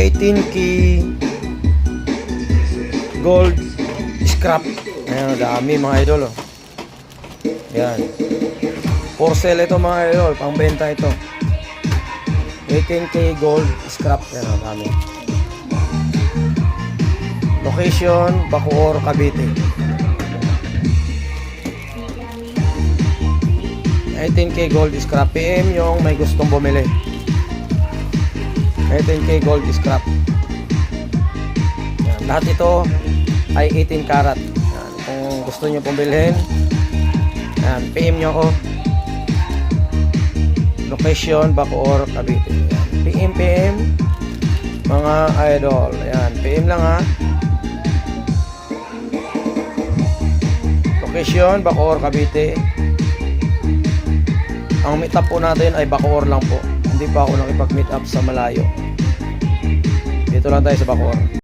18K gold scrap. Ayan, dami mga idol, oh. Yan. For sale ito mga idol, pangbenta ito. 18K gold scrap. Yan, dami. Location, Bacoor, Cavite. 18K gold scrap. PM yung may gustong bumili. 18K gold scrap. Yan. Lahat ito ay 18 karat. Yan. Kung gusto nyo pong bilhin, yan, PM nyo ako. Location, Bacoor, Cavite. Yan. PM mga idol. Yan, PM lang ha. Location, Bacoor, Cavite. Ang meet up po natin ay Bacoor lang po. Hindi pa ako nakipag-meet up sa malayo. Dito lang tayo sa Bacoor.